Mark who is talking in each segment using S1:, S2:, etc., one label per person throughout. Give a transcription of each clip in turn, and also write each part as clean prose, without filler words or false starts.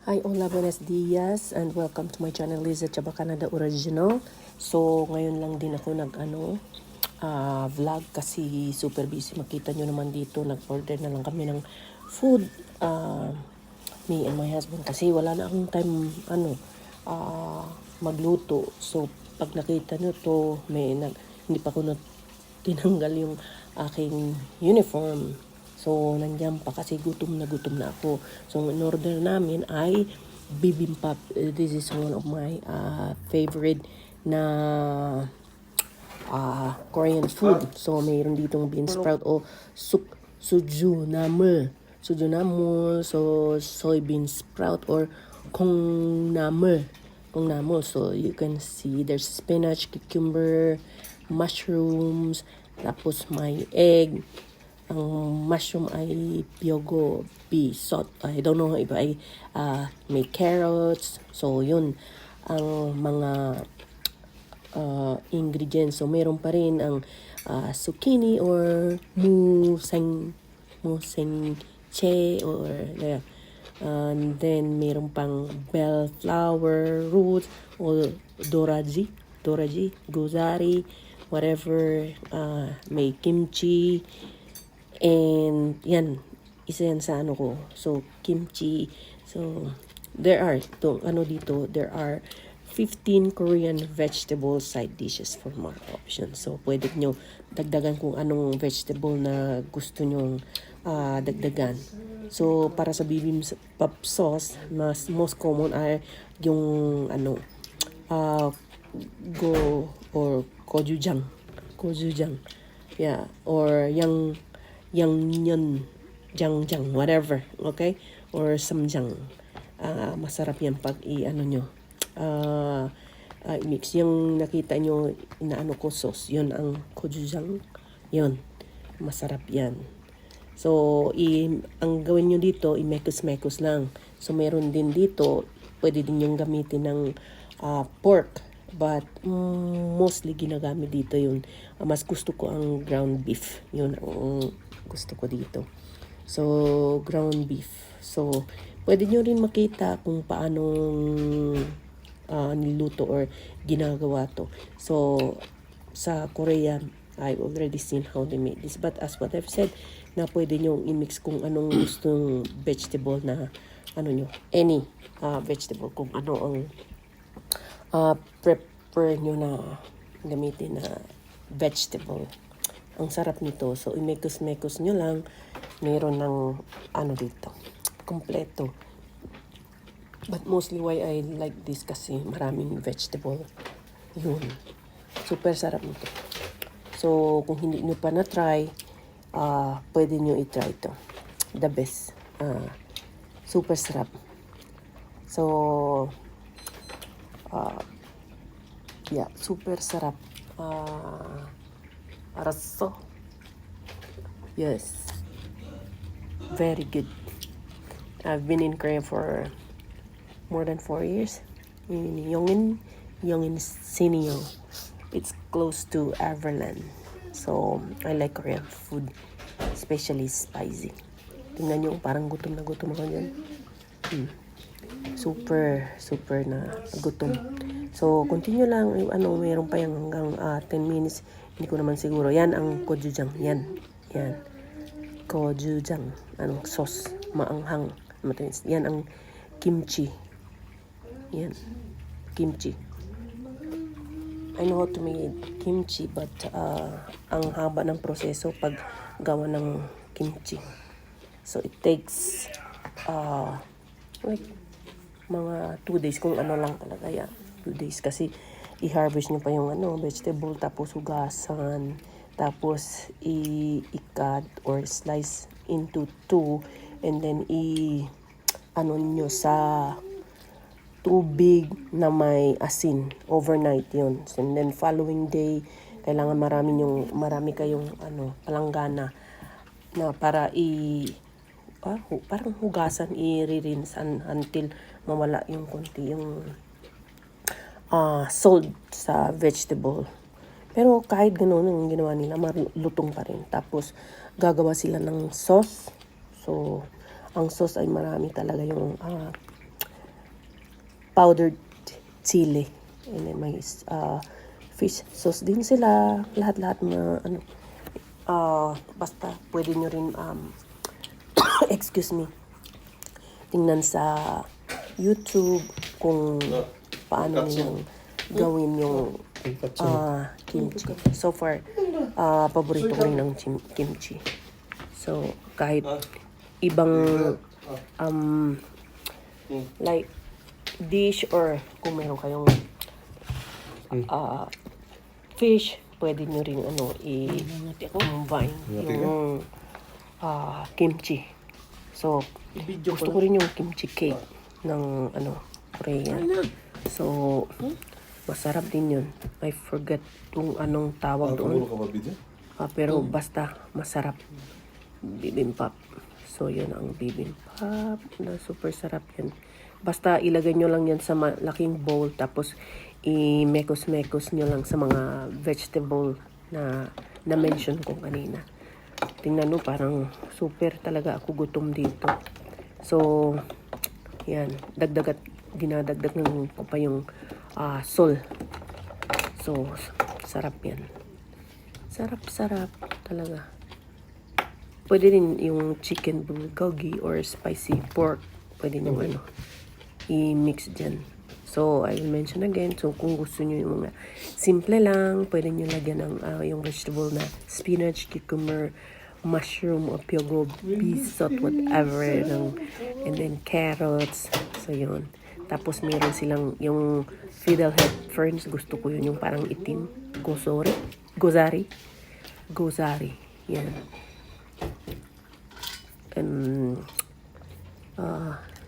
S1: Hi, hola, buenos dias, and welcome to my channel, Liza Chaba Canada Original. So, ngayon lang din ako vlog kasi super busy. Makita nyo naman dito, nag-order na lang kami ng food. Me and my husband kasi wala na akong time magluto. So, pag nakita nyo to, hindi pa ko tinanggal yung aking uniform. So, nandiyan pa kasi gutom na ako. So, in order namin ay bibimbap. This is one of my favorite na Korean food. So, mayroon ditong bean sprout o sujunamul. Sujunamul, so soybean sprout or kongnamul. Kongnamul. So, you can see there's spinach, cucumber, mushrooms, tapos may egg. Ang mushroom ay byogo bisot. I don't know if ay may carrots. So, yun ang mga ingredients. So, meron pa rin ang zucchini or museng che or and then meron pang bell flower roots or doraji, gozari, whatever, may kimchi. And yan, isa yan sa ano ko. So, kimchi. So, there are 15 Korean vegetable side dishes for more options. So, pwede nyo dagdagan kung anong vegetable na gusto nyong dagdagan. So, para sa bibimbap sauce, most common ay yung go or gochujang. Yeah, or yang jang, whatever, okay? Or samjang. Masarap yan pag mix. Yung nakita nyo, inaano ko sauce, yun ang gochujang. Yun, masarap yan. So, ang gawin nyo dito, i-mekos lang. So, meron din dito, pwede din yung gamitin ng pork. But, mostly ginagamit dito yun. Mas gusto ko ang ground beef. Yun ang gusto ko dito. So, ground beef. So, pwede nyo rin makita kung paano niluto or ginagawa to. So, sa Korea, I've already seen how they make this. But as what I've said, na pwede nyo i-mix kung anong gustong vegetable na any vegetable, kung ano ang prefer nyo na gamitin na vegetable. Ang sarap nito. So, i-mekos nyo lang. Meron ng dito. Kompleto. But mostly why I like this kasi maraming vegetable. Yun. Super sarap nito. So, kung hindi nyo pa na-try, pwede nyo i-try ito. The best. Super sarap. So, yeah, super sarap. Araso. Yes. Very good. I've been in Korea for more than 4 years. In Yongin Sinio. It's close to Everland. So, I like Korean food. Especially spicy. Tingnan nyo, parang gutom na gutom ako dyan. Super na gutom. So, continue lang. Mayroon pa yung hanggang 10 minutes. Hindi ko naman siguro. Yan ang gochujang. Yan. Gochujang. Sauce. Maanghang. Matamis. Yan ang kimchi. Yan. Kimchi. I know how to make kimchi, but ang haba ng proseso pag gawa ng kimchi. So, it takes like mga 2 days kung lang talaga yan. 2 days kasi i-harvest nyo pa yung vegetable, tapos hugasan, tapos i-cut or slice into 2, and then nyo sa tubig na may asin overnight yun. And then following day, kailangan marami kayong palanggana na para parang hugasan, i-rinse until mawala yung konti yung salt sa vegetable. Pero kahit gano'n ang ginawa nila, malutong pa rin. Tapos gagawa sila ng sauce. So, ang sauce ay marami talaga yung powdered chili. And then may fish sauce din sila. Lahat-lahat na ano. Basta pwede nyo rin excuse me, tingnan sa YouTube kung paano nilang gawin yung kimchi. So far, paborito ko rin ng kimchi. So, kahit ibang like dish or kung meron kayong fish, pwede nyo rin i-combine yung kimchi. So, gusto ko rin yung kimchi cake ng Korea. So, masarap din yun. I forget kung anong tawag doon. Pero basta masarap. Bibimbap. So, yun ang bibimbap na super sarap yan. Basta ilagay nyo lang yan sa malaking bowl, tapos i-mekos-mekos nyo lang sa mga vegetable na na-mention ko kanina. Tingnan mo, parang super talaga ako gutom dito. So, yan. Dinadagdag ng ko pa yung sol. So, sarap yan. Sarap talaga. Pwede din yung chicken bulgogi or spicy pork. Pwede nyo i-mix dyan. So, I will mention again. So, kung gusto nyo yung mga simple lang, pwede nyo lagyan ng yung vegetable na spinach, cucumber, mushroom, or pyogo, beef sauce, whatever. And then carrots. So, yun. Tapos, meron silang yung fiddlehead ferns. Gusto ko yun, yung parang itim. Gozari. Yan. And,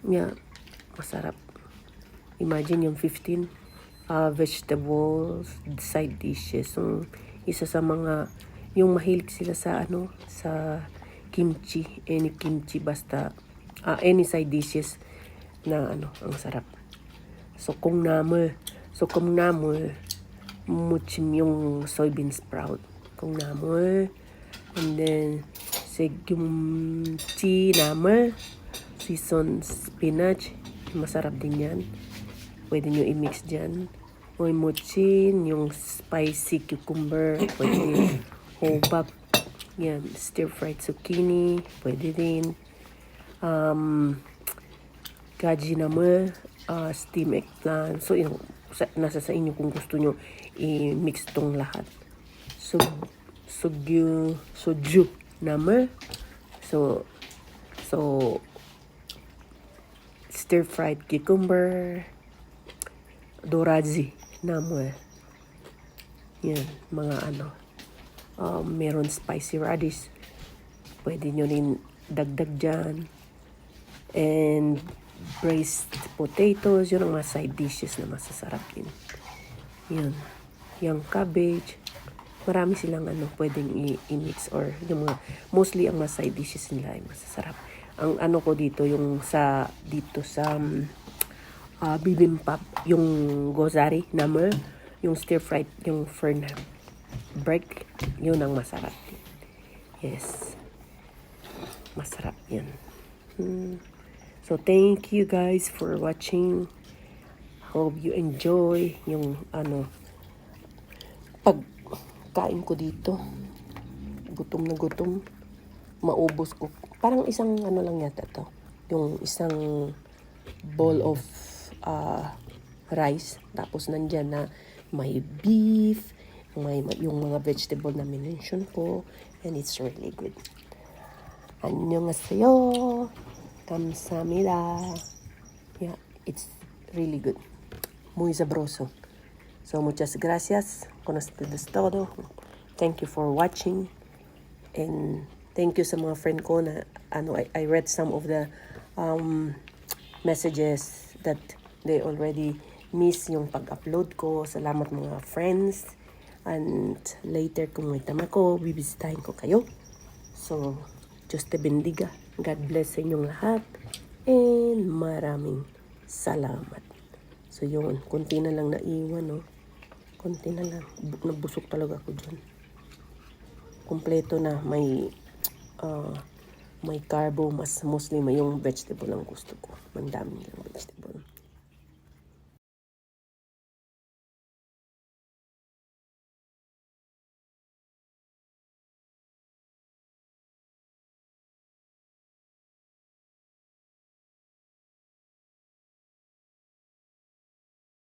S1: yeah, masarap. Imagine yung 15 vegetables, side dishes. Isa sa mga, yung mahilig sila sa sa kimchi. Any kimchi, basta, any side dishes na ang sarap. So, kung namu, muchim yung soybean sprout. Kung namu, and then, segumchi namu, seasoned spinach, masarap din yan. Pwede nyo i-mix dyan. Oy mochin, yung spicy cucumber, pwede. Hobak, yan, stir-fried zucchini, pwede din. Gaji namu, steam eggplant. So, nasa sa inyo kung gusto nyo i-mix tong lahat. So, soju namu. So, stir-fried cucumber, dorazi namu. Yan, mga meron spicy radish. Pwede nyo rin dagdag dyan. And braised potatoes, yun ang mga side dishes na masasarap din. Yan. Yung cabbage. Marami silang pwedeng i-mix or yung mga, mostly ang mga side dishes nila ay masasarap. Ang ko dito, yung dito sa bibimbap, yung gozari namu, yung stir-fried, yung fern break, yun ang masarap. Yes. Masarap yan. So, thank you guys for watching. Hope you enjoy yung pagkain ko dito. Gutom na gutom. Maubos ko. Parang isang lang yata to. Yung isang bowl of rice. Tapos nandyan na may beef, may yung mga vegetable na minention ko. And it's really good. Annyeonghaseyo. Kamsahamnida. Yeah, it's really good. Muy sabroso. So, muchas gracias. Con ustedes es todo. Thank you for watching. And thank you sa mga friend ko na I read some of the messages that they already miss yung pag-upload ko. Salamat mga friends. And later kung may tama ko, bibisitahin ko kayo. So, Diyos te bendiga. God bless sa inyong lahat. And maraming salamat. So yun, konti na lang naiwan, no? Konti na lang. Nabusog talaga ako dyan. Kompleto na. May carbo, mas mostly may yung vegetable ang gusto ko. Mandami lang vegetable.